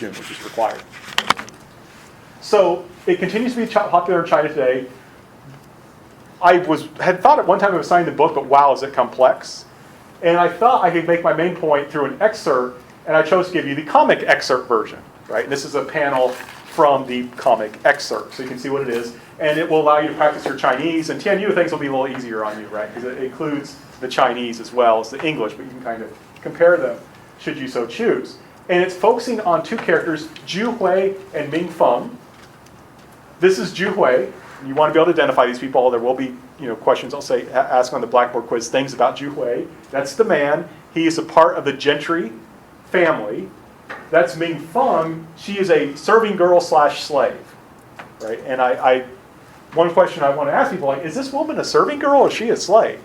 Xun, which is required. So it continues to be popular in China today. I had thought at one time of assigning the book, but wow, is it complex. And I thought I could make my main point through an excerpt, and I chose to give you the comic excerpt version, right? And this is a panel from the comic excerpt, so you can see what it is. And it will allow you to practice your Chinese, and Tianyu things will be a little easier on you, right? Because it includes the Chinese as well as the English, but you can kind of compare them should you so choose. And it's focusing on two characters, Zhu Hui and Ming Fung. This is Zhu Hui. You want to be able to identify these people. There will be questions I'll say ask on the Blackboard quiz, things about Zhu Hui. That's the man. He is a part of the gentry family. That's Ming Fung. She is a serving girl / slave, right? And one question I want to ask people, is this woman a serving girl or is she a slave?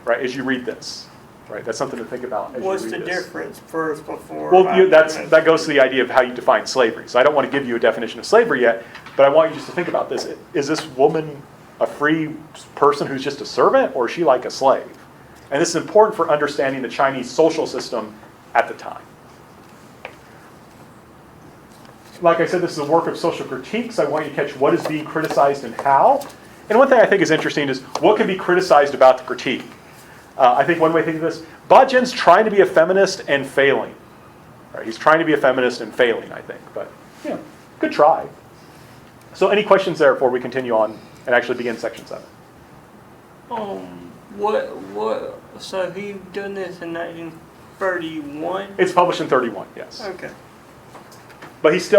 Right, as you read this. Right, that's something to think about as What's you read the this. difference first before? Well, that goes to the idea of how you define slavery. So I don't want to give you a definition of slavery yet, but I want you just to think about this. Is this woman a free person who's just a servant, or is she like a slave? And this is important for understanding the Chinese social system at the time. Like I said, this is a work of social critique, so I want you to catch what is being criticized and how. And one thing I think is interesting is what can be criticized about the critique. I think one way to think of this, Ba Jin's trying to be a feminist and failing. Right, he's trying to be a feminist and failing, I think. But, good try. So any questions there before we continue on and actually begin section 7? So he done this in 1931? It's published in 31, yes. Okay. But he's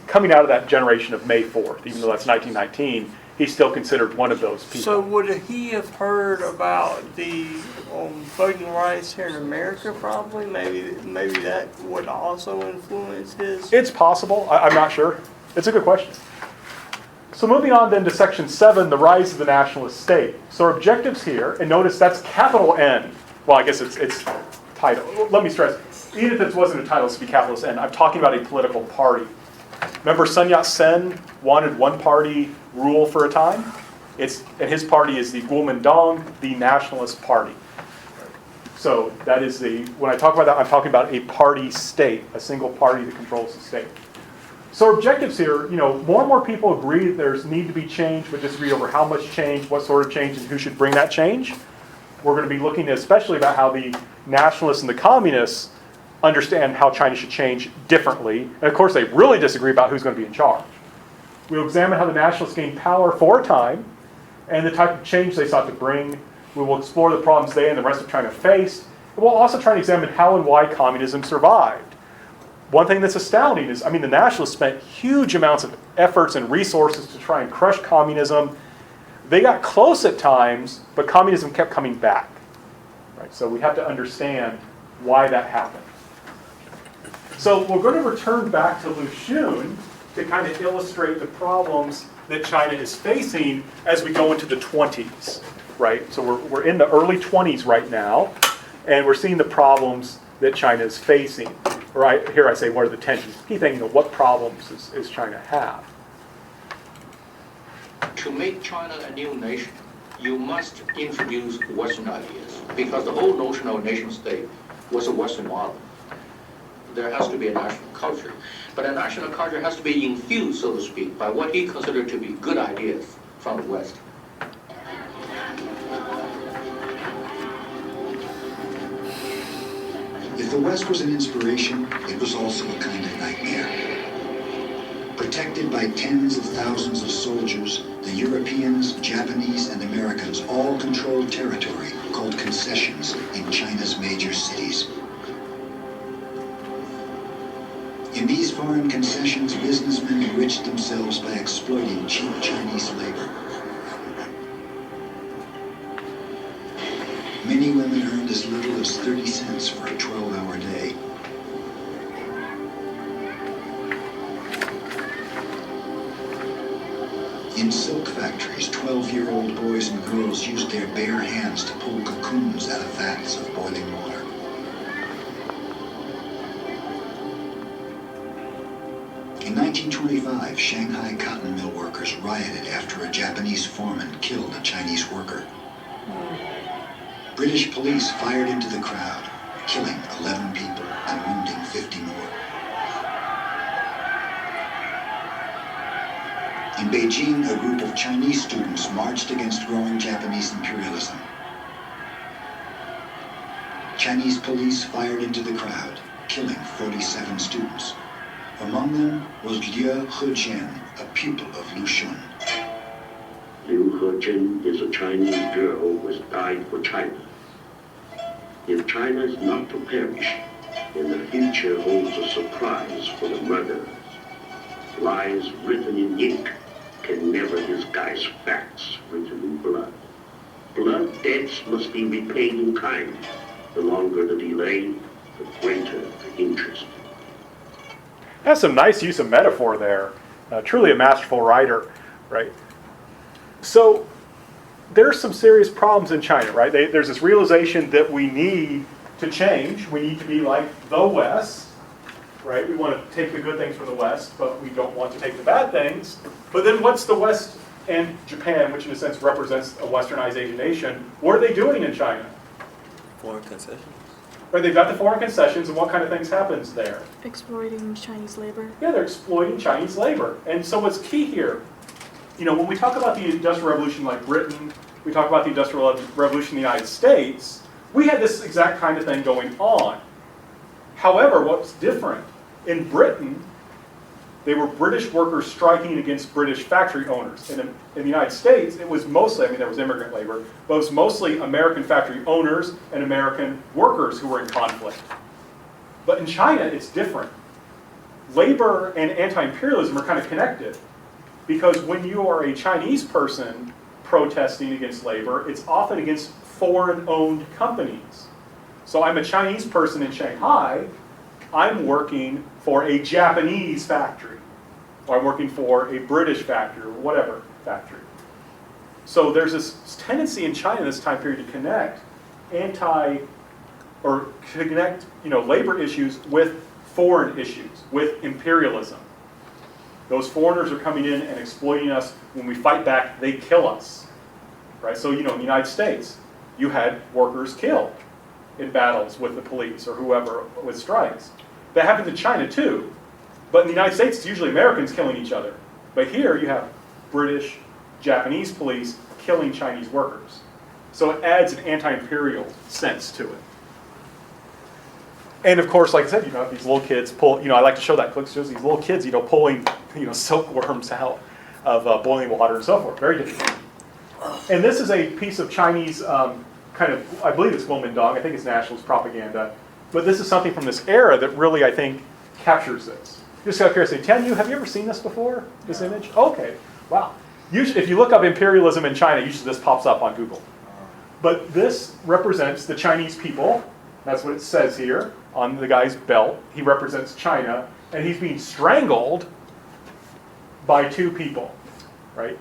coming out of that generation of May 4th, even though that's 1919. He's still considered one of those people. So would he have heard about the voting rights here in America? Probably, maybe that would also influence his. It's possible. I'm not sure. It's a good question. So moving on then to section 7, the rise of the nationalist state. So our objectives here, and notice that's capital N. Well, I guess it's title. Let me stress, even if it wasn't a title, it's to be capital N. I'm talking about a political party. Remember, Sun Yat-sen wanted one-party rule for a time? And his party is the Kuomintang, the Nationalist Party. So that is when I talk about that, I'm talking about a party state, a single party that controls the state. So our objectives here, more and more people agree that there's need to be change, but disagree over how much change, what sort of change, and who should bring that change. We're going to be looking especially about how the nationalists and the communists understand how China should change differently. And of course, they really disagree about who's going to be in charge. We'll examine how the nationalists gained power for a time and the type of change they sought to bring. We will explore the problems they and the rest of China faced. And we'll also try to examine how and why communism survived. One thing that's astounding is, the nationalists spent huge amounts of efforts and resources to try and crush communism. They got close at times, but communism kept coming back. Right? So we have to understand why that happened. So we're going to return back to Lu Xun to kind of illustrate the problems that China is facing as we go into the 20s, right? So we're in the early 20s right now, and we're seeing the problems that China is facing. Right here I say, what are the tensions? Key thing, what problems is China have? To make China a new nation, you must introduce Western ideas, because the whole notion of a nation state was a Western model. There has to be a national culture. But a national culture has to be infused, so to speak, by what he considered to be good ideas from the West. If the West was an inspiration, it was also a kind of nightmare. Protected by tens of thousands of soldiers, the Europeans, Japanese, and Americans all controlled territory called concessions in China's major cities. In these foreign concessions, businessmen enriched themselves by exploiting cheap Chinese labor. Many women earned as little as 30 cents for a 12-hour day. In silk factories, 12-year-old boys and girls used their bare hands to pull cocoons out of vats of boiling water. In 1925, Shanghai cotton mill workers rioted after a Japanese foreman killed a Chinese worker. British police fired into the crowd, killing 11 people and wounding 50 more. In Beijing, a group of Chinese students marched against growing Japanese imperialism. Chinese police fired into the crowd, killing 47 students. Among them was Liu Hejian, a pupil of Lu Xun. Liu Hejian is a Chinese girl who has died for China. If China is not to perish, then the future holds a surprise for the murderers. Lies written in ink can never disguise facts written in blood. Blood debts must be repaid in kind. The longer the delay, the greater the interest. That's some nice use of metaphor there. Truly a masterful writer, right? So there's some serious problems in China, right? There's this realization that we need to change. We need to be like the West, right? We want to take the good things from the West, but we don't want to take the bad things. But then what's the West and Japan, which in a sense represents a westernized Asian nation, what are they doing in China? Foreign concessions. Right, they've got the foreign concessions, and what kind of things happens there? Exploiting Chinese labor. Yeah, they're exploiting Chinese labor. And so what's key here, when we talk about the Industrial Revolution like Britain, we talk about the Industrial Revolution in the United States, we had this exact kind of thing going on. However, what's different, in Britain, they were British workers striking against British factory owners. In the United States, it was mostly, there was immigrant labor, but it was mostly American factory owners and American workers who were in conflict. But in China, it's different. Labor and anti-imperialism are kind of connected, because when you are a Chinese person protesting against labor, it's often against foreign-owned companies. So I'm a Chinese person in Shanghai, I'm working for a Japanese factory, or I'm working for a British factory, or whatever factory. So there's this tendency in China this time period to connect labor issues with foreign issues, with imperialism. Those foreigners are coming in and exploiting us. When we fight back, they kill us. Right? So, in the United States, you had workers killed in battles with the police or whoever with strikes. That happens in China too. But in the United States, it's usually Americans killing each other. But here you have British, Japanese police killing Chinese workers. So it adds an anti-imperial sense to it. And of course, like I said, these little kids pull, I like to show that clip, shows these little kids, pulling, silkworms out of boiling water and so forth. Very different. And this is a piece of Chinese I believe it's Kuomintang, I think it's nationalist propaganda. But this is something from this era that really, I think, captures this. Just out of curiosity, have you ever seen this before, this image? Okay, wow. Usually, if you look up imperialism in China, usually this pops up on Google. But this represents the Chinese people. That's what it says here on the guy's belt. He represents China, and he's being strangled by two people, right?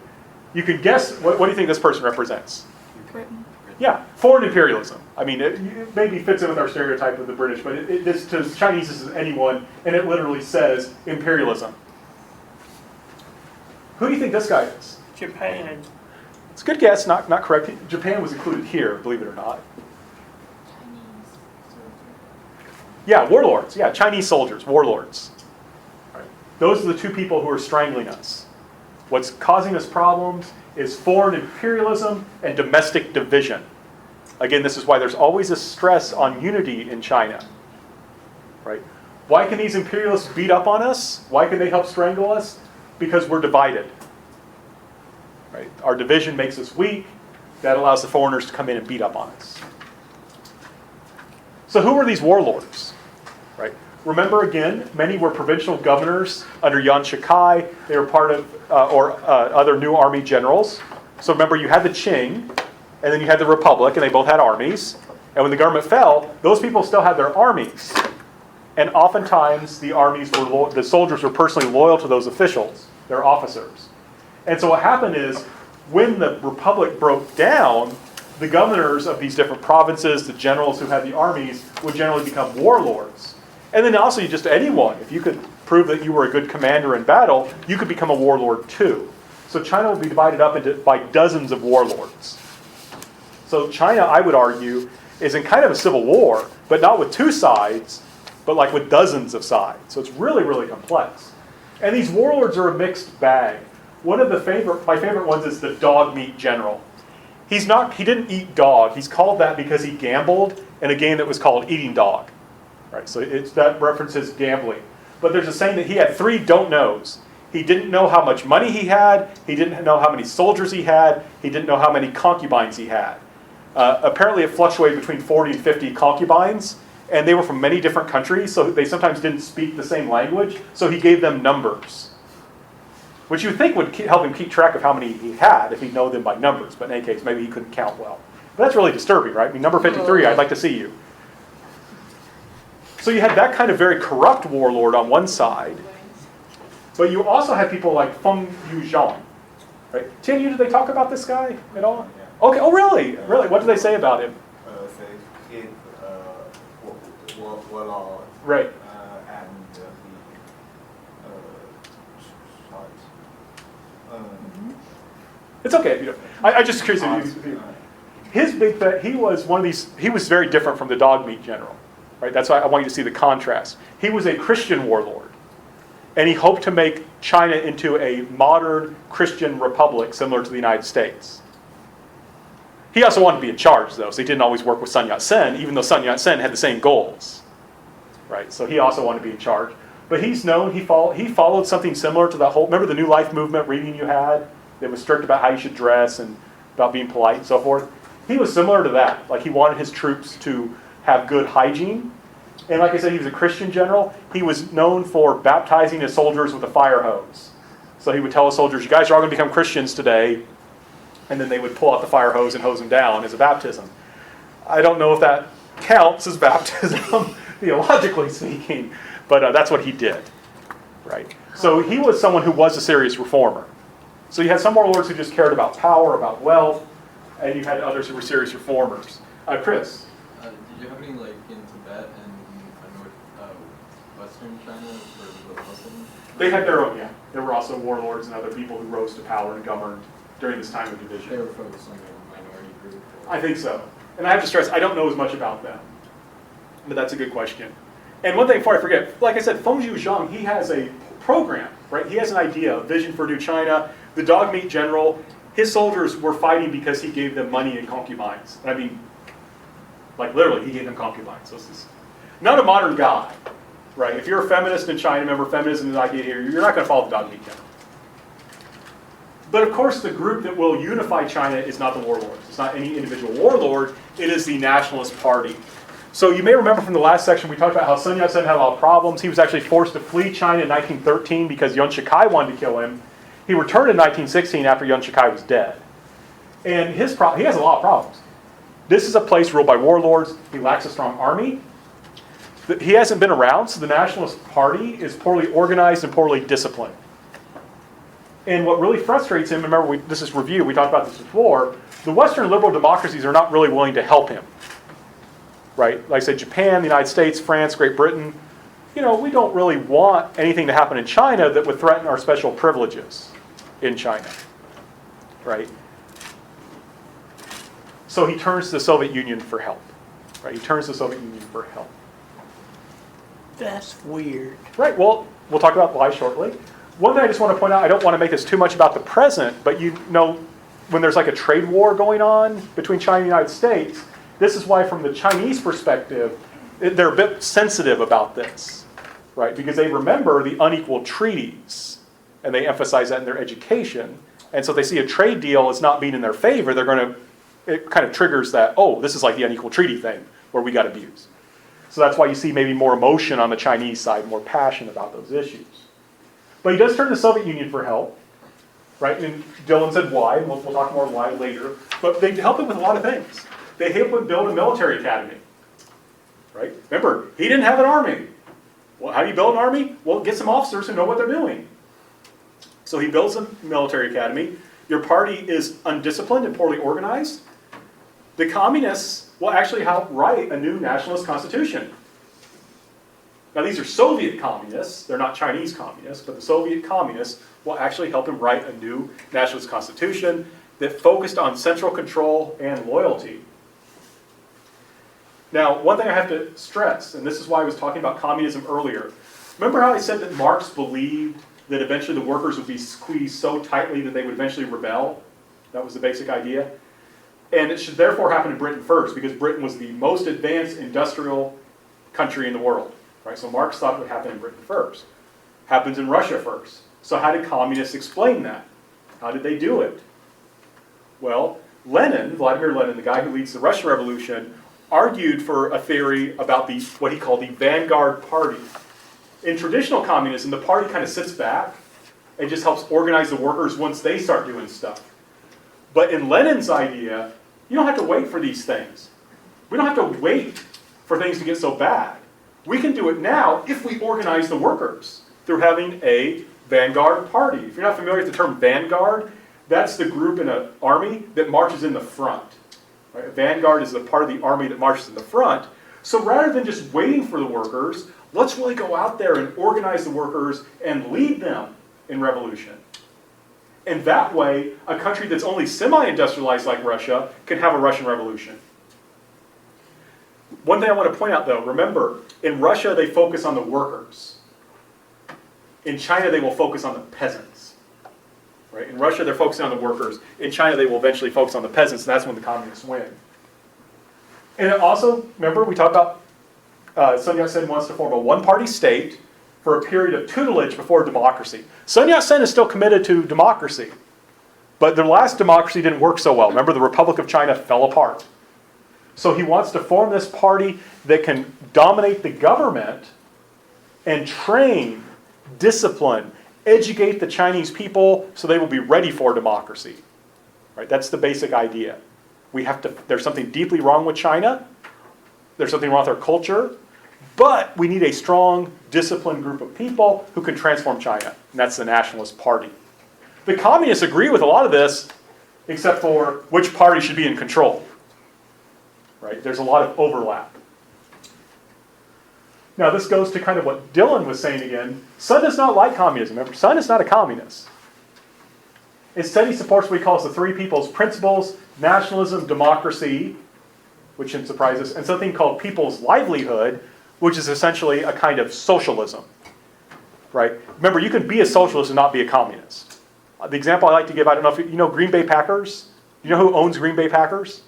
You can guess, what do you think this person represents? Britain. Yeah, foreign imperialism. It maybe fits in with our stereotype of the British, but to Chinese, this is anyone, and it literally says imperialism. Who do you think this guy is? Japan. It's a good guess, not correct. Japan was included here, believe it or not. Chinese soldier. Yeah, warlords. Yeah, Chinese soldiers, warlords. Right. Those are the two people who are strangling us. What's causing us problems is foreign imperialism and domestic division. Again, this is why there's always a stress on unity in China. Right? Why can these imperialists beat up on us? Why can they help strangle us? Because we're divided. Right? Our division makes us weak. That allows the foreigners to come in and beat up on us. So who were these warlords? Right? Remember again, many were provincial governors under Yuan Shikai. They were part of other new army generals. So remember, you had the Qing, and then you had the Republic, and they both had armies. And when the government fell, those people still had their armies. And oftentimes, the soldiers were personally loyal to those officials, their officers. And so what happened is, when the Republic broke down, the governors of these different provinces, the generals who had the armies, would generally become warlords. And then also, just anyone, if you could prove that you were a good commander in battle, you could become a warlord too. So China would be divided up by dozens of warlords. So China, I would argue, is in kind of a civil war, but not with two sides, but like with dozens of sides. So it's really, really complex. And these warlords are a mixed bag. One of my favorite ones is the dog meat general. He didn't eat dog. He's called that because he gambled in a game that was called Eating Dog. Right, so that references gambling. But there's a saying that he had 3 don't knows. He didn't know how much money he had. He didn't know how many soldiers he had. He didn't know how many concubines he had. Apparently it fluctuated between 40 and 50 concubines, and they were from many different countries, so they sometimes didn't speak the same language, so he gave them numbers, which you would think would help him keep track of how many he had if he'd know them by numbers, but in any case, maybe he couldn't count well. But that's really disturbing, right? I mean, number 53, I'd like to see you. So you had that kind of very corrupt warlord on one side, but you also had people like Fung, right? Tianyu, did they talk about this guy at all? Yeah. Okay, oh really? Really? What did they say about him? Say his warlord. Right. And It's okay if you don't. I just curious. His big thing, he was one of these, he was very different from the dog meat general. Right? That's why I want you to see the contrast. He was a Christian warlord. And he hoped to make China into a modern Christian republic similar to the United States. He also wanted to be in charge, though, so he didn't always work with Sun Yat-sen, even though Sun Yat-sen had the same goals. Right? So he also wanted to be in charge. But he's known, he followed something similar to that whole, remember the New Life movement reading you had? That was strict about how you should dress and about being polite and so forth. He was similar to that. Like he wanted his troops to have good hygiene. And like I said, he was a Christian general. He was known for baptizing his soldiers with a fire hose. So he would tell his soldiers, you guys are all going to become Christians today. And then they would pull out the fire hose and hose them down as a baptism. I don't know if that counts as baptism, theologically speaking, but that's what he did. Right? So he was someone who was a serious reformer. So you had some warlords who just cared about power, about wealth, and you had others who were serious reformers. Chris? Did you have any, like, in Tibet and Western China for the Muslims? They had their own, yeah. There were also warlords and other people who rose to power and governed during this time of division. They were focused on the minority group? I think so. And I have to stress, I don't know as much about them. But that's a good question. And one thing before I forget, like I said, Feng Zhang, he has a program, right? He has an idea, a vision for New China. The dog meat general, his soldiers were fighting because he gave them money and concubines. And I mean, like literally, he gave them concubines. So this is not a modern guy, right? If you're a feminist in China, remember feminism is an idea here, you're not going to follow the dog meat general. But of course, the group that will unify China is not the warlords. It's not any individual warlord. It is the Nationalist Party. So you may remember from the last section, we talked about how Sun Yat-sen had a lot of problems. He was actually forced to flee China in 1913 because Yuan Shikai wanted to kill him. He returned in 1916 after Yuan Shikai was dead. And he has a lot of problems. This is a place ruled by warlords. He lacks a strong army. He hasn't been around, so the Nationalist Party is poorly organized and poorly disciplined. And what really frustrates him, remember, this is review, we talked about this before, the Western liberal democracies are not really willing to help him. Right? Like I said, Japan, the United States, France, Great Britain, we don't really want anything to happen in China that would threaten our special privileges in China. Right? So he turns to the Soviet Union for help. Right? He turns to the Soviet Union for help. That's weird. Right, well, we'll talk about why shortly. One thing I just want to point out, I don't want to make this too much about the present, but when there's like a trade war going on between China and the United States, this is why from the Chinese perspective, they're a bit sensitive about this, right? Because they remember the unequal treaties, and they emphasize that in their education. And so if they see a trade deal as not being in their favor, it kind of triggers that, this is like the unequal treaty thing, where we got abused. So that's why you see maybe more emotion on the Chinese side, more passion about those issues. But he does turn to the Soviet Union for help, right? And Dylan said why, and we'll talk more why later. But they help him with a lot of things. They help him build a military academy, right? Remember, he didn't have an army. Well, how do you build an army? Well, get some officers who know what they're doing. So he builds a military academy. Your party is undisciplined and poorly organized. The communists will actually help write a new nationalist constitution. Now, these are Soviet communists. They're not Chinese communists, but the Soviet communists will actually help him write a new nationalist constitution that focused on central control and loyalty. Now, one thing I have to stress, and this is why I was talking about communism earlier. Remember how I said that Marx believed that eventually the workers would be squeezed so tightly that they would eventually rebel. That was the basic idea. And it should therefore happen in Britain first, because Britain was the most advanced industrial country in the world. Right? So Marx thought it would happen in Britain first. Happens in Russia first. So how did communists explain that? How did they do it? Well, Lenin, Vladimir Lenin, the guy who leads the Russian Revolution, argued for a theory about what he called the vanguard party. In traditional communism, the party kind of sits back and just helps organize the workers once they start doing stuff. But in Lenin's idea, you don't have to wait for these things. We don't have to wait for things to get so bad. We can do it now if we organize the workers through having a vanguard party. If you're not familiar with the term vanguard, that's the group in an army that marches in the front. Right? A vanguard is the part of the army that marches in the front. So rather than just waiting for the workers, let's really go out there and organize the workers and lead them in revolution. And that way, a country that's only semi-industrialized like Russia can have a Russian revolution. One thing I want to point out though, remember, in Russia they focus on the workers. In China they will focus on the peasants. Right? In Russia they're focusing on the workers. In China they will eventually focus on the peasants, and that's when the communists win. And also, remember we talked about Sun Yat-sen wants to form a one-party state for a period of tutelage before democracy. Sun Yat-sen is still committed to democracy, but the last democracy didn't work so well. Remember, the Republic of China fell apart. So he wants to form this party that can dominate the government and train, discipline, educate the Chinese people so they will be ready for democracy. Right? That's the basic idea. There's something deeply wrong with China. There's something wrong with our culture. But we need a strong, disciplined group of people who can transform China. And that's the Nationalist Party. The communists agree with a lot of this, except for which party should be in control. Right? There's a lot of overlap. Now this goes to kind of what Dylan was saying again. Sun does not like communism. Remember, Sun is not a communist. Instead, he supports what he calls the three people's principles: nationalism, democracy, which shouldn't surprise us, and something called people's livelihood, which is essentially a kind of socialism. Right? Remember, you can be a socialist and not be a communist. The example I like to give, I don't know if you know Green Bay Packers? You know who owns Green Bay Packers?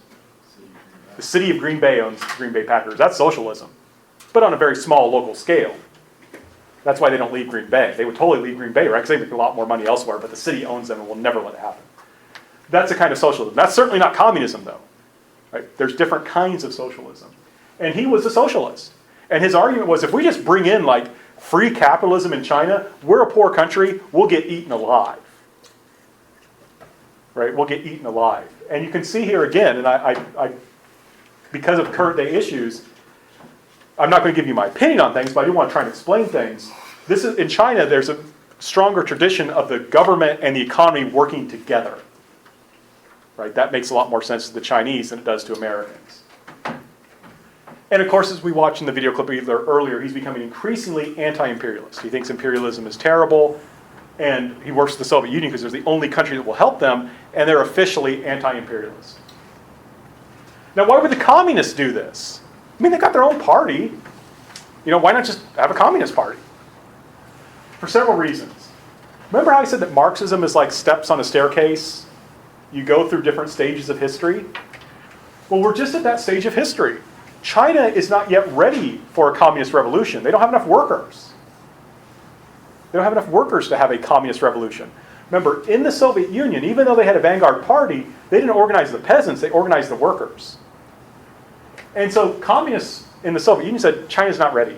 The city of Green Bay owns Green Bay Packers. That's socialism, but on a very small local scale. That's why they don't leave Green Bay. They would totally leave Green Bay, right? Because they make a lot more money elsewhere, but the city owns them and will never let it happen. That's a kind of socialism. That's certainly not communism, though. Right? There's different kinds of socialism. And he was a socialist. And his argument was, if we just bring in like free capitalism in China, we're a poor country, we'll get eaten alive. Right? We'll get eaten alive. And you can see here again, and I because of current day issues, I'm not going to give you my opinion on things, but I do want to try and explain things. This is in China, there's a stronger tradition of the government and the economy working together. Right? That makes a lot more sense to the Chinese than it does to Americans. And of course, as we watched in the video clip earlier, he's becoming increasingly anti-imperialist. He thinks imperialism is terrible, and he works with the Soviet Union because they're the only country that will help them, and they're officially anti-imperialist. Now, why would the communists do this? I mean, they've got their own party. Why not just have a communist party? For several reasons. Remember how I said that Marxism is like steps on a staircase? You go through different stages of history. Well, we're just at that stage of history. China is not yet ready for a communist revolution. They don't have enough workers. They don't have enough workers to have a communist revolution. Remember, in the Soviet Union, even though they had a vanguard party, they didn't organize the peasants, they organized the workers. And so communists in the Soviet Union said, China's not ready.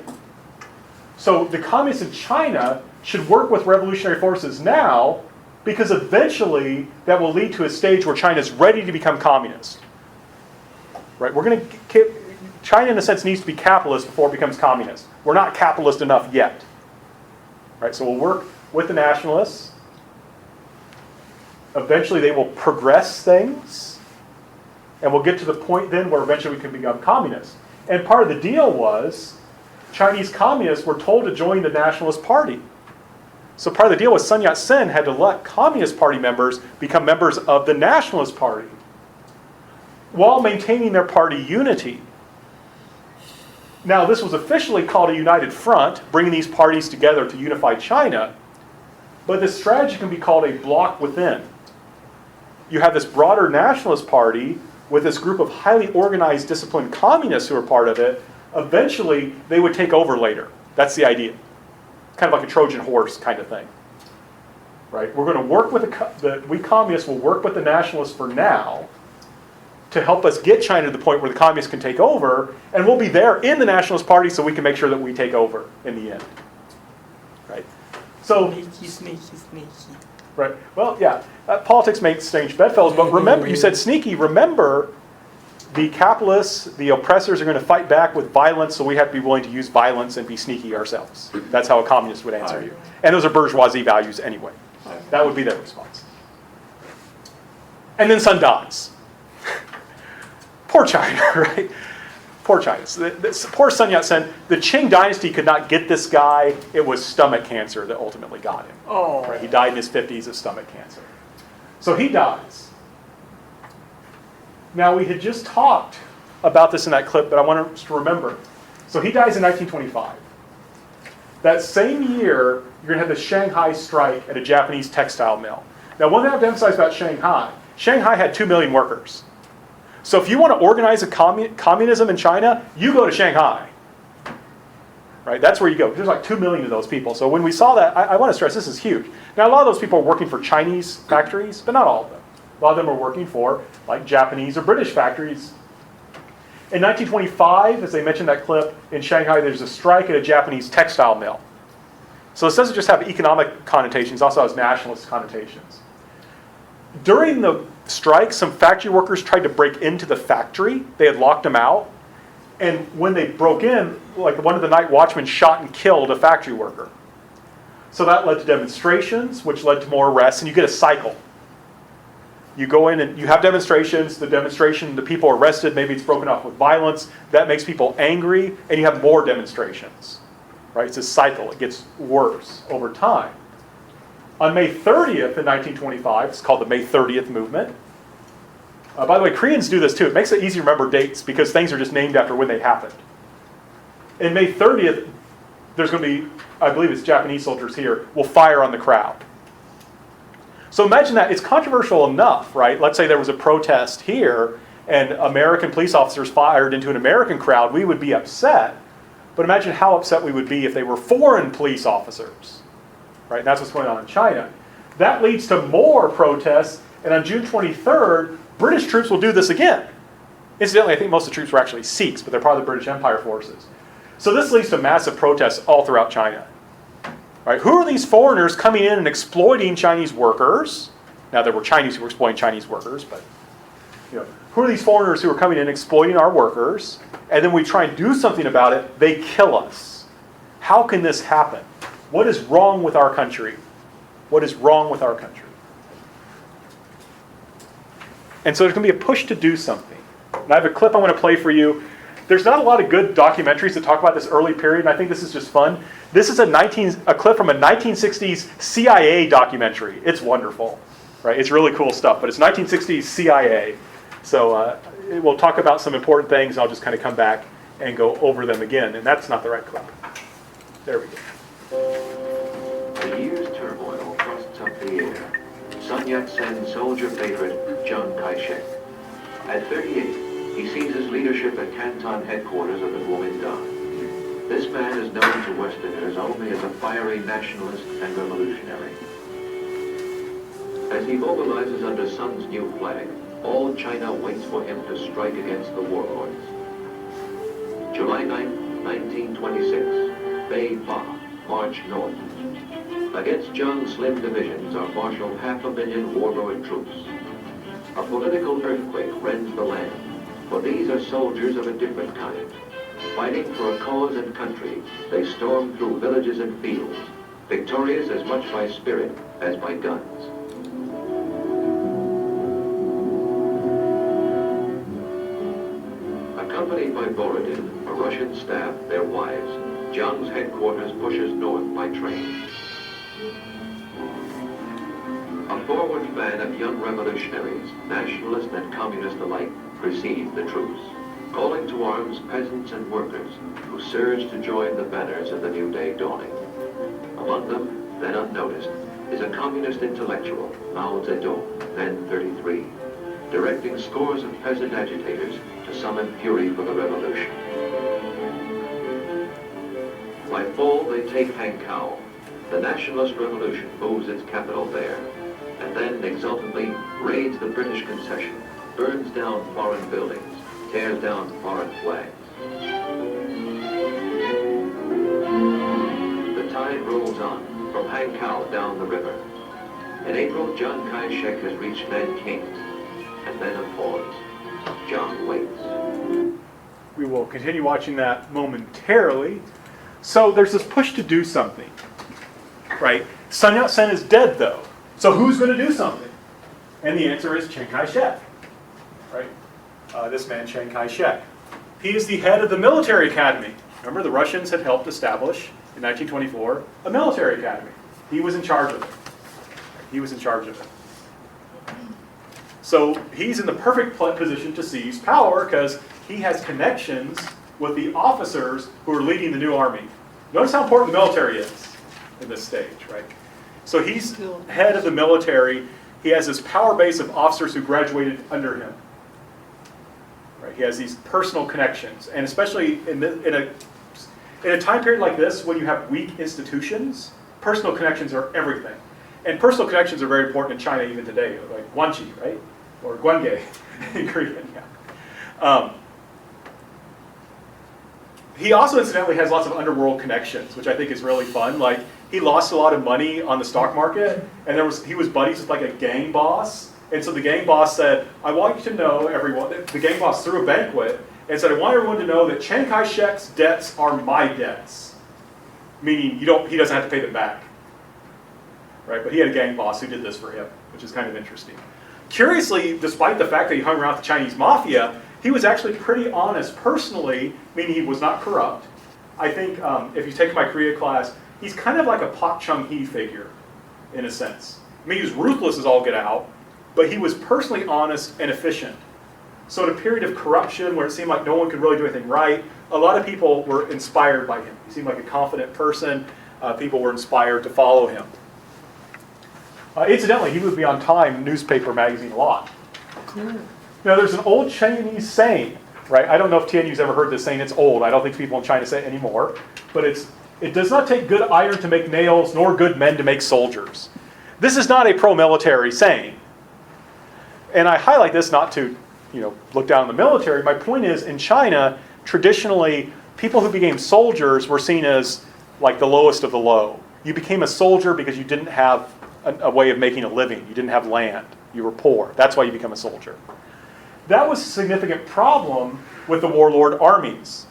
So the communists in China should work with revolutionary forces now, because eventually that will lead to a stage where China's ready to become communist. Right? China, in a sense, needs to be capitalist before it becomes communist. We're not capitalist enough yet. Right? So we'll work with the nationalists. Eventually they will progress things. And we'll get to the point then where eventually we can become communist. And part of the deal was Chinese communists were told to join the Nationalist Party. So part of the deal was Sun Yat-sen had to let Communist Party members become members of the Nationalist Party while maintaining their party unity. Now, this was officially called a united front, bringing these parties together to unify China. But this strategy can be called a bloc within. You have this broader Nationalist Party with this group of highly organized, disciplined communists who are part of it. Eventually, they would take over later. That's the idea. Kind of like a Trojan horse kind of thing. Right? We're going to work with we communists will work with the nationalists for now to help us get China to the point where the communists can take over, and we'll be there in the Nationalist Party so we can make sure that we take over in the end. Right? So, Sneaky. right. Well, yeah. Politics makes strange bedfellows, but remember, you said sneaky. Remember, the capitalists, the oppressors are going to fight back with violence, so we have to be willing to use violence and be sneaky ourselves. That's how a communist would answer you. And those are bourgeoisie values anyway. That would be their response. And then Sun dies. Poor China, right? Poor China. Poor Sun Yat-sen. The Qing dynasty could not get this guy. It was stomach cancer that ultimately got him. Oh. Right? He died in his 50s of stomach cancer. So he dies. Now, we had just talked about this in that clip, but I want us to remember. So he dies in 1925. That same year, you're going to have the Shanghai strike at a Japanese textile mill. Now, one thing I have to emphasize about Shanghai had 2 million workers. So if you want to organize a communism in China, you go to Shanghai. Right? That's where you go. There's like 2 million of those people. So when we saw that, I want to stress this is huge. Now, a lot of those people are working for Chinese factories, but not all of them. A lot of them are working for like Japanese or British factories. In 1925, as they mentioned in that clip, in Shanghai, there's a strike at a Japanese textile mill. So this doesn't just have economic connotations, it also has nationalist connotations. During the strike, some factory workers tried to break into the factory. They had locked them out. And when they broke in, like one of the night watchmen shot and killed a factory worker. So that led to demonstrations, which led to more arrests, and you get a cycle. You go in and you have demonstrations, the people are arrested, maybe it's broken off with violence, that makes people angry, and you have more demonstrations. Right? It's a cycle, it gets worse over time. On May 30th in 1925, it's called the May 30th movement. By the way, Koreans do this too. It makes it easy to remember dates because things are just named after when they happened. In May 30th, there's going to be, I believe it's Japanese soldiers here, will fire on the crowd. So imagine that. It's controversial enough, right? Let's say there was a protest here and American police officers fired into an American crowd. We would be upset. But imagine how upset we would be if they were foreign police officers. Right? And that's what's going on in China. That leads to more protests. And on June 23rd, British troops will do this again. Incidentally, I think most of the troops were actually Sikhs, but they're part of the British Empire forces. So this leads to massive protests all throughout China. Right? Who are these foreigners coming in and exploiting Chinese workers? Now, there were Chinese who were exploiting Chinese workers, but who are these foreigners who are coming in exploiting our workers? And then we try and do something about it, they kill us. How can this happen? What is wrong with our country? What is wrong with our country? And so there's going to be a push to do something. And I have a clip I'm going to play for you. There's not a lot of good documentaries that talk about this early period, and I think this is just fun. This is a clip from a 1960s CIA documentary. It's wonderful. Right? It's really cool stuff, but it's 1960s CIA. So we'll talk about some important things, and I'll just kind of come back and go over them again. And that's not the right clip. There we go. A year's turmoil thrusts up the air. Sun Yat-sen's soldier favorite, Chiang Kaishek. At 38, he sees his leadership at Canton headquarters of the Kuomintang. This man is known to Westerners only as a fiery nationalist and revolutionary. As he mobilizes under Sun's new flag, all China waits for him to strike against the warlords. July 9, 1926, Bei Pa, march north. Against Jiang's slim divisions are marshaled 500,000 warlord troops. A political earthquake rends the land, for these are soldiers of a different kind. Fighting for a cause and country, they storm through villages and fields, victorious as much by spirit as by guns. Accompanied by Borodin, a Russian staff, their wives, Jiang's headquarters pushes north by train. A forward fan of young revolutionaries, nationalist and communist alike, precedes the troops, calling to arms peasants and workers who surge to join the banners of the new day dawning. Among them, then unnoticed, is a communist intellectual, Mao Zedong, then 33, directing scores of peasant agitators to summon fury for the revolution. By fall, they take Hankow. The nationalist revolution moves its capital there, and then exultantly raids the British concession, burns down foreign buildings, tears down foreign flags. The tide rolls on, from Hankow down the river. In April, Chiang Kaishek has reached Nanking, and then a pause. John waits. We will continue watching that momentarily. So there's this push to do something, right? Sun Yat-sen is dead, though. So who's going to do something? And the answer is Chiang Kaishek, right? This man, Chiang Kaishek. He is the head of the military academy. Remember, the Russians had helped establish, in 1924, a military academy. He was in charge of it. He was in charge of it. So he's in the perfect position to seize power because he has connections with the officers who are leading the new army. Notice how important the military is in this stage, right? So he's head of the military. He has this power base of officers who graduated under him. Right? He has these personal connections, and especially in a time period like this, when you have weak institutions, personal connections are everything. And personal connections are very important in China even today, like guanji, right? Or guange in Korean, yeah. He also incidentally has lots of underworld connections, which I think is really fun. Like, he lost a lot of money on the stock market, and he was buddies with like a gang boss. And so the gang boss said, I want you to know, everyone, the gang boss threw a banquet and said, I want everyone to know that Chiang Kai-shek's debts are my debts. Meaning he doesn't have to pay them back. Right? But he had a gang boss who did this for him, which is kind of interesting. Curiously, despite the fact that he hung around with the Chinese mafia, he was actually pretty honest personally, meaning he was not corrupt. I think if you take my Korea class, he's kind of like a Pak Chung-hee figure, in a sense. I mean, he was ruthless as all get out, but he was personally honest and efficient. So in a period of corruption where it seemed like no one could really do anything right, a lot of people were inspired by him. He seemed like a confident person. People were inspired to follow him. Incidentally, he would be on Time newspaper magazine a lot. Now, there's an old Chinese saying, right? I don't know if Tianyu's ever heard this saying. It's old. I don't think people in China say it anymore. But it does not take good iron to make nails, nor good men to make soldiers. This is not a pro-military saying. And I highlight this not to, look down on the military. My point is, in China, traditionally, people who became soldiers were seen as like the lowest of the low. You became a soldier because you didn't have a way of making a living. You didn't have land. You were poor. That's why you become a soldier. That was a significant problem with the warlord armies.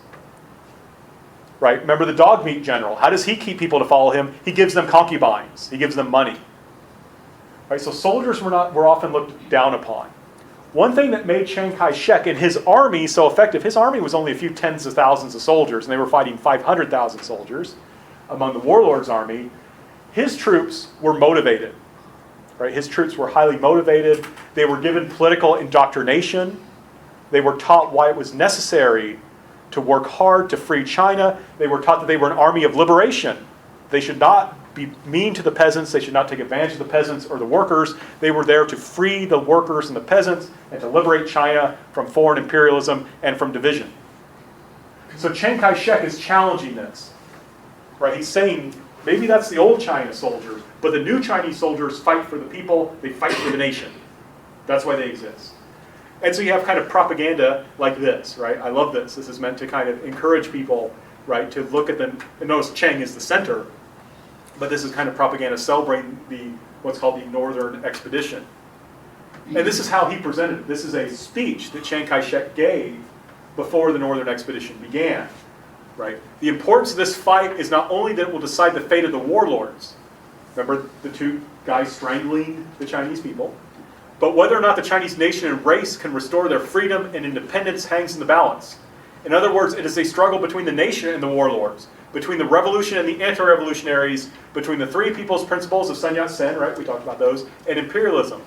Right? Remember the dog meat general. How does he keep people to follow him? He gives them concubines. He gives them money. Right? So soldiers were often looked down upon. One thing that made Chiang Kai-shek and his army so effective, his army was only a few tens of thousands of soldiers, and they were fighting 500,000 soldiers among the warlord's army. His troops were motivated. Right? His troops were highly motivated. They were given political indoctrination. They were taught why it was necessary to work hard to free China. They were taught that they were an army of liberation. They should not be mean to the peasants. They should not take advantage of the peasants or the workers. They were there to free the workers and the peasants and to liberate China from foreign imperialism and from division. So Chiang Kai-shek is challenging this. Right? He's saying, maybe that's the old China soldiers, but the new Chinese soldiers fight for the people, they fight for the nation. That's why they exist. And so you have kind of propaganda like this, right? I love this. This is meant to kind of encourage people, right, to look at them. And notice Chiang is the center, but this is kind of propaganda celebrating what's called the Northern Expedition. And this is how he presented it. This is a speech that Chiang Kai-shek gave before the Northern Expedition began. Right? The importance of this fight is not only that it will decide the fate of the warlords, remember the two guys strangling the Chinese people, but whether or not the Chinese nation and race can restore their freedom and independence hangs in the balance. In other words, it is a struggle between the nation and the warlords, between the revolution and the anti-revolutionaries, between the three people's principles of Sun Yat-sen, right, we talked about those, and imperialism.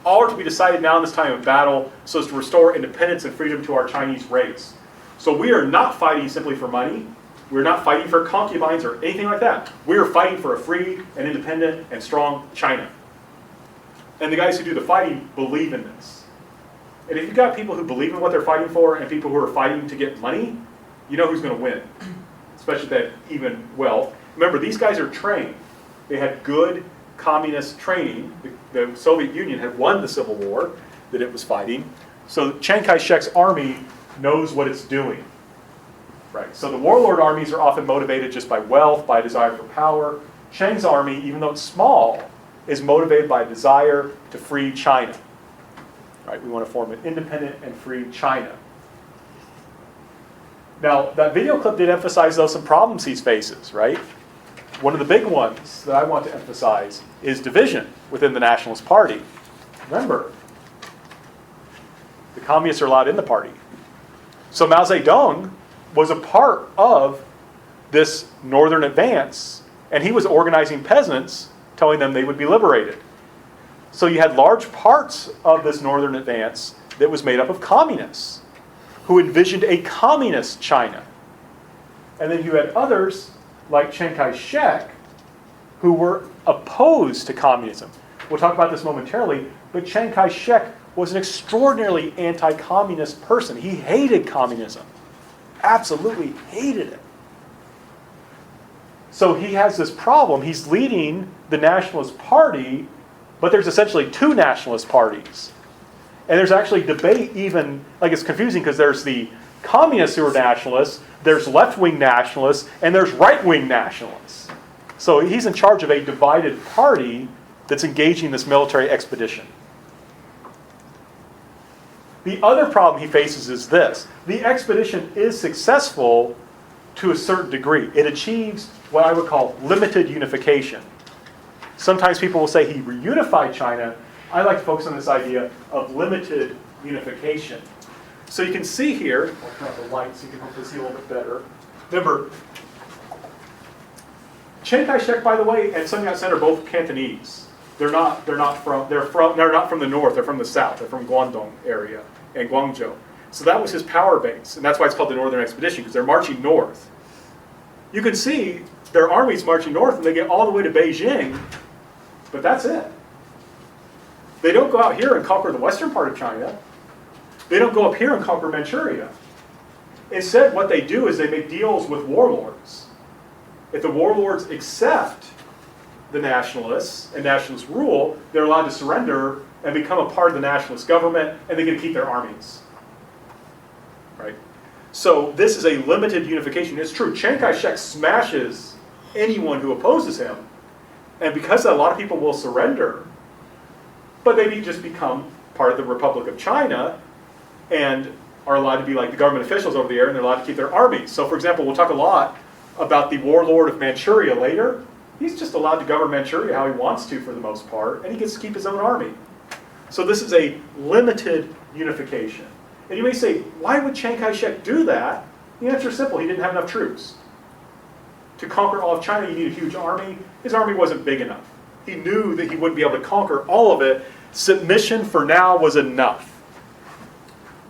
All are to be decided now in this time of battle so as to restore independence and freedom to our Chinese race. So we are not fighting simply for money. We're not fighting for concubines or anything like that. We're fighting for a free and independent and strong China. And the guys who do the fighting believe in this. And if you've got people who believe in what they're fighting for and people who are fighting to get money, you know who's going to win, especially if they have even wealth. Remember, these guys are trained. They had good communist training. The Soviet Union had won the Civil War that it was fighting. So Chiang Kai-shek's army knows what it's doing. Right. So the warlord armies are often motivated just by wealth, by a desire for power. Chiang's army, even though it's small, is motivated by a desire to free China. Right? We want to form an independent and free China. Now, that video clip did emphasize, though, some problems he faces, right? One of the big ones that I want to emphasize is division within the Nationalist Party. Remember, the communists are allowed in the party. So Mao Zedong was a part of this northern advance, and he was organizing peasants, telling them they would be liberated. So you had large parts of this northern advance that was made up of communists who envisioned a communist China. And then you had others, like Chiang Kai-shek, who were opposed to communism. We'll talk about this momentarily, but Chiang Kai-shek was an extraordinarily anti-communist person. He hated communism. Absolutely hated it. So he has this problem. He's leading the Nationalist Party, but there's essentially two nationalist parties. And there's actually debate even, like it's confusing because there's the communists who are nationalists, there's left-wing nationalists, and there's right-wing nationalists. So he's in charge of a divided party that's engaging this military expedition. The other problem he faces is this. The expedition is successful to a certain degree. It achieves what I would call limited unification. Sometimes people will say he reunified China. I like to focus on this idea of limited unification. So you can see here, I'll turn off the light so you can hopefully see a little bit better. Remember, Chiang Kai-shek, by the way, and Sun Yat-sen are both Cantonese. They're not from the north, they're from the south. They're from Guangdong area and Guangzhou. So that was his power base, and that's why it's called the Northern Expedition, because they're marching north. You can see their armies marching north, and they get all the way to Beijing, but that's it. They don't go out here and conquer the western part of China. They don't go up here and conquer Manchuria. Instead, what they do is they make deals with warlords. If the warlords accept the nationalists and nationalist rule, they're allowed to surrender and become a part of the nationalist government, and they get to keep their armies. Right? So this is a limited unification. It's true, Chiang Kai-shek smashes anyone who opposes him, and because a lot of people will surrender, but they just become part of the Republic of China and are allowed to be like the government officials over there, and they're allowed to keep their armies. So for example, we'll talk a lot about the warlord of Manchuria later. He's just allowed to govern Manchuria how he wants to for the most part, and he gets to keep his own army. So this is a limited unification. And you may say, why would Chiang Kai-shek do that? The answer is simple. He didn't have enough troops. To conquer all of China, you need a huge army. His army wasn't big enough. He knew that he wouldn't be able to conquer all of it. Submission for now was enough.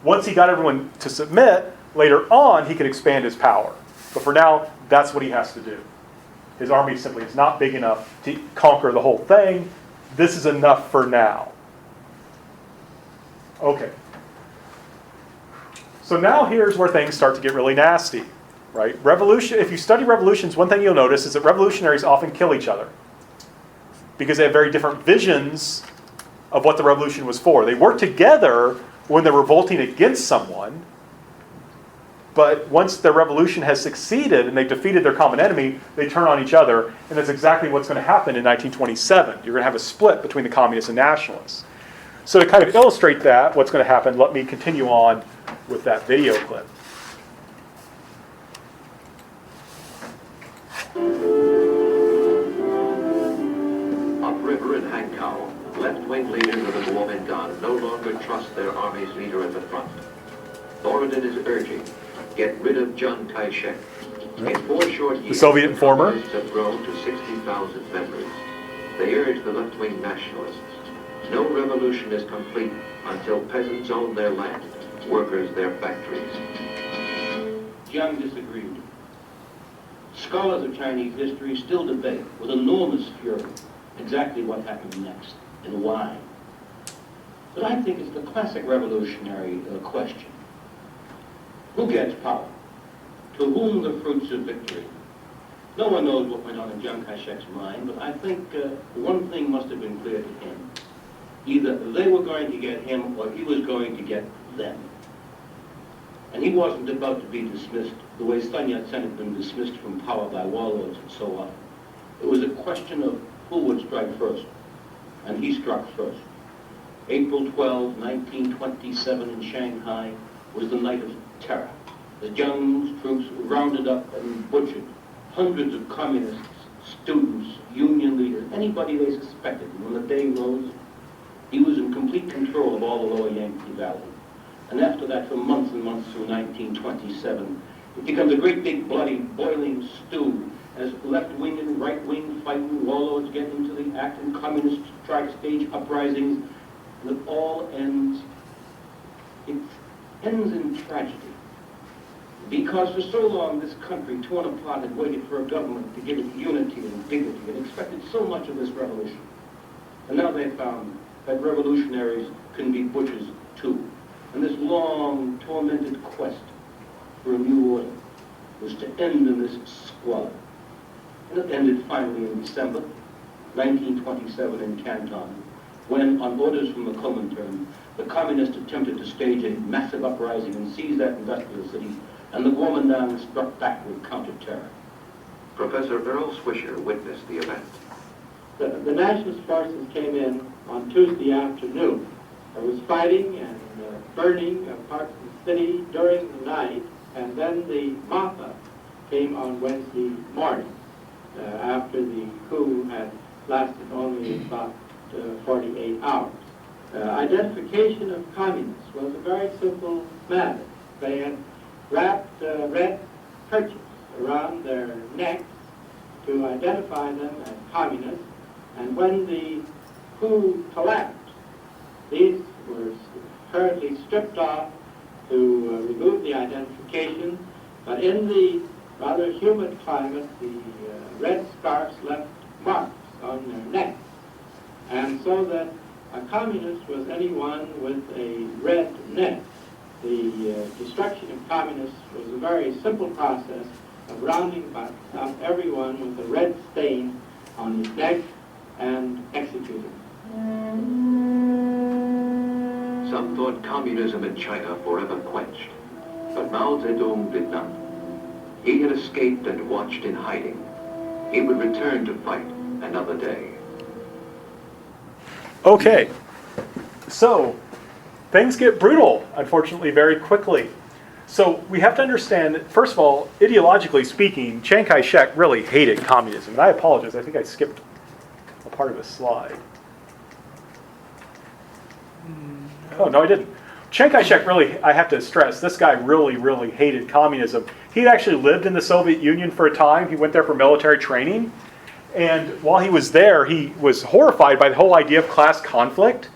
Once he got everyone to submit, later on he could expand his power. But for now, that's what he has to do. His army simply is not big enough to conquer the whole thing. This is enough for now. Okay. So now here's where things start to get really nasty, right? Revolution. If you study revolutions, one thing you'll notice is that revolutionaries often kill each other because they have very different visions of what the revolution was for. They work together when they're revolting against someone, but once the revolution has succeeded and they've defeated their common enemy, they turn on each other, and that's exactly what's going to happen in 1927. You're going to have a split between the communists and nationalists. So to kind of illustrate that, what's going to happen, let me continue on with that video clip. Upriver in Hankow, left-wing leaders of the Kuomintang no longer trust their army's leader at the front. Thoradin is urging, get rid of Chiang Kai-shek. In 4 short years, The Soviet informer. the have grown to 60,000 members. They urge the left-wing nationalists. No revolution is complete until peasants own their land, workers their factories. Jiang disagreed. Scholars of Chinese history still debate with enormous fury exactly what happened next and why. But I think it's the classic revolutionary question. Who gets power? To whom the fruits of victory? No one knows what went on in Chiang Kaishek's mind, but I think one thing must have been clear to him. Either they were going to get him or he was going to get them. And he wasn't about to be dismissed the way Sun Yat-sen had been dismissed from power by warlords and so on. It was a question of who would strike first, and he struck first. April 12, 1927 in Shanghai was the night of terror. The Jiang's troops rounded up and butchered hundreds of communists, students, union leaders, anybody they suspected. And when the day rose, he was in complete control of all the lower Yangtze Valley. And after that, for months and months through 1927, it becomes a great big bloody boiling stew as left-wing and right-wing fighting warlords get into the act and communists try to stage uprisings. And it all ends, it ends in tragedy. Because for so long this country, torn apart, had waited for a government to give it unity and dignity and expected so much of this revolution. And now they found that revolutionaries can be butchers too. And this long, tormented quest for a new order was to end in this squalor. And it ended finally in December 1927 in Canton, when, on orders from the Comintern, the communists attempted to stage a massive uprising and seize that industrial city, and the Kuomintang struck back with counter-terror. Professor Earl Swisher witnessed the event. The Nationalist forces came in on Tuesday afternoon. There was fighting and burning of parts of the city during the night, and then the mop-up came on Wednesday morning, after the coup had lasted only about 48 hours. Identification of communists was a very simple matter. They had wrapped red kerchiefs around their necks to identify them as communists, and when the coup collapsed, these were hurriedly stripped off to remove the identification, but in the rather humid climate, the red scarves left marks on their necks, and so that a communist was anyone with a red neck. The destruction of communists was a very simple process of rounding up everyone with a red stain on his neck and executing him. Some thought communism in China forever quenched, but Mao Zedong did not. He had escaped and watched in hiding. He would return to fight another day. Okay, so things get brutal, unfortunately, very quickly. So we have to understand that, first of all, ideologically speaking, Chiang Kai-shek really hated communism. And I apologize, I think I skipped a part of a slide. Oh, no, I didn't. Chiang Kai-shek really, I have to stress, this guy really, really hated communism. He actually lived in the Soviet Union for a time. He went there for military training. And while he was there, he was horrified by the whole idea of class conflict.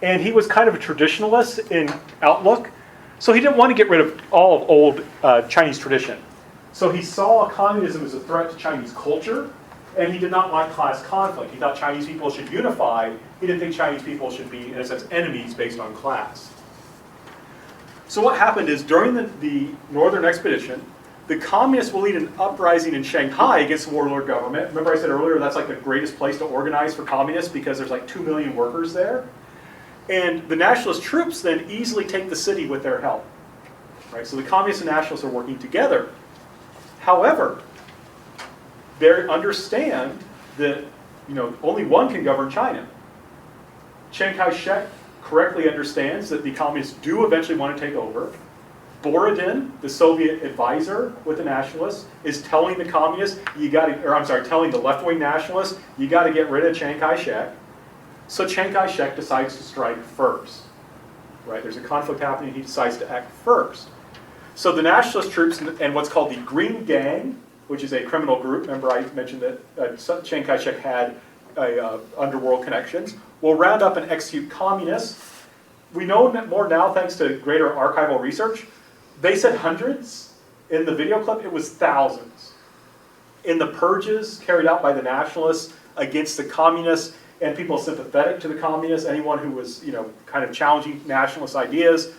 And he was kind of a traditionalist in outlook. So he didn't want to get rid of all of old Chinese tradition. So he saw communism as a threat to Chinese culture, and he did not want class conflict. He thought Chinese people should unify. He didn't think Chinese people should be, in a sense, enemies based on class. So what happened is, during the Northern Expedition, the communists will lead an uprising in Shanghai against the warlord government. Remember I said earlier that's like the greatest place to organize for communists because there's like 2 million workers there. And the nationalist troops then easily take the city with their help. Right? So the communists and nationalists are working together. However, they understand that only one can govern China. Chiang Kai-shek correctly understands that the communists do eventually want to take over. Borodin, the Soviet advisor with the nationalists, is telling the communists, telling the left-wing nationalists, you got to get rid of Chiang Kai-shek. So Chiang Kai-shek decides to strike first. Right? There's a conflict happening, he decides to act first. So the nationalist troops and what's called the Green Gang, which is a criminal group, remember I mentioned that Chiang Kai-shek had underworld connections, will round up and execute communists. We know more now thanks to greater archival research. They said hundreds. In the video clip, it was thousands. in the purges carried out by the nationalists against the communists and people sympathetic to the communists, anyone who was, kind of challenging nationalist ideas,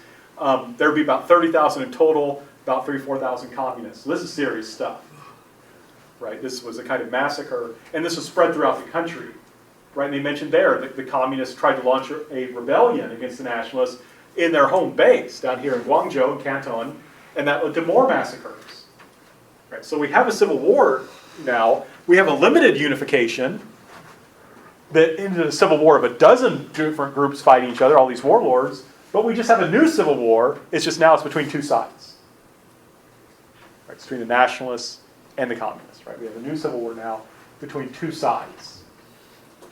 there would be about 30,000 in total, about 4,000 communists. So this is serious stuff, right? This was a kind of massacre, and this was spread throughout the country, right? And they mentioned there that the communists tried to launch a rebellion against the nationalists in their home base down here in Guangzhou and Canton, and that led to more massacres, right? So we have a civil war now. We have a limited unification that ended a civil war of a dozen different groups fighting each other, all these warlords, but we just have a new civil war. It's just now it's between two sides. Right? It's between the nationalists and the communists. Right? We have a new civil war now between two sides.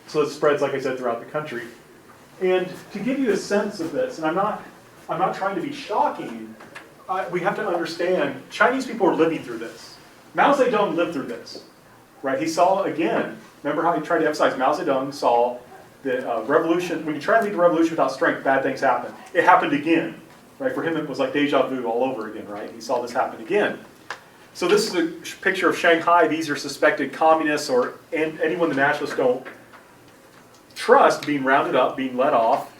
So it spreads, like I said, throughout the country. And to give you a sense of this, and I'm not trying to be shocking, we have to understand Chinese people are living through this. Mao Zedong lived through this. Right? He saw, again, remember how he tried to emphasize Mao Zedong saw the revolution, when you try to lead the revolution without strength, bad things happen. It happened again. Right? For him, it was like deja vu all over again, right? He saw this happen again. So this is a picture of Shanghai. These are suspected communists or anyone the nationalists don't trust being rounded up, being let off.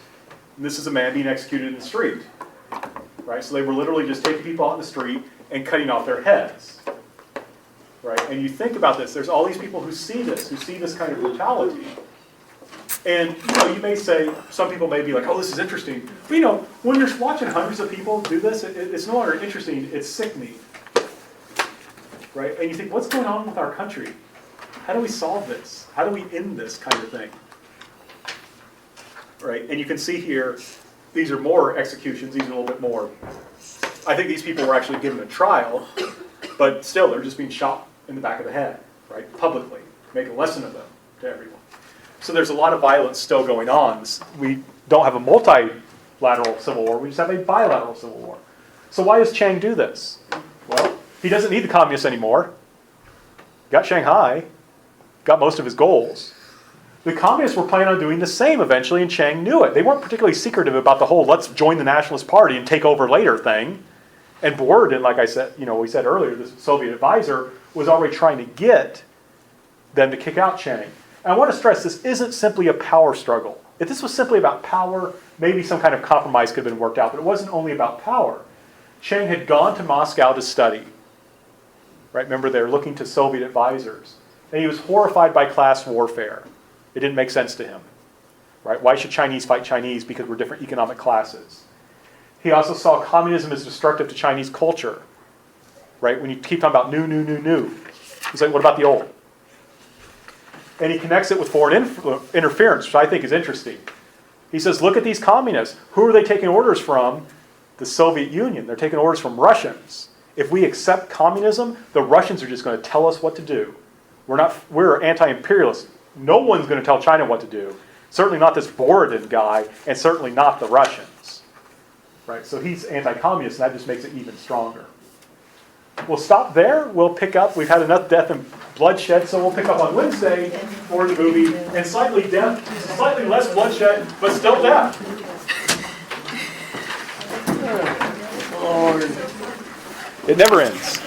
And this is a man being executed in the street. Right? So they were literally just taking people out in the street and cutting off their heads. Right? And you think about this, there's all these people who see this kind of brutality. And you may say, some people may be like, oh, this is interesting. But when you're watching hundreds of people do this, it's no longer interesting, it's sickening. Right? And you think, what's going on with our country? How do we solve this? How do we end this kind of thing? Right? And you can see here, these are more executions, these are a little bit more. I think these people were actually given a trial, but still, they're just being shot in the back of the head, right? Publicly, make a lesson of them to everyone. So there's a lot of violence still going on. We don't have a multilateral civil war, we just have a bilateral civil war. So why does Chiang do this? Well, he doesn't need the communists anymore. Got Shanghai, got most of his goals. The communists were planning on doing the same eventually, and Chiang knew it. They weren't particularly secretive about the whole let's join the Nationalist Party and take over later thing. And Borodin, like I said, we said earlier, the Soviet advisor was already trying to get them to kick out Chiang. And I want to stress this isn't simply a power struggle. If this was simply about power, maybe some kind of compromise could have been worked out, but it wasn't only about power. Chiang had gone to Moscow to study. Right? Remember, they're looking to Soviet advisors. And he was horrified by class warfare. It didn't make sense to him. Right? Why should Chinese fight Chinese? Because we're different economic classes. He also saw communism as destructive to Chinese culture. Right? When you keep talking about new. He's like, what about the old? And he connects it with foreign interference, which I think is interesting. He says, look at these communists. Who are they taking orders from? The Soviet Union. They're taking orders from Russians. If we accept communism, the Russians are just going to tell us what to do. We're anti-imperialists. No one's going to tell China what to do. Certainly not this Borodin guy, and certainly not the Russians. Right? So he's anti-communist, and that just makes it even stronger. We'll stop there. We'll pick up. We've had enough death and bloodshed, so we'll pick up on Wednesday for the movie, and slightly less bloodshed, but still death. Lord. It never ends.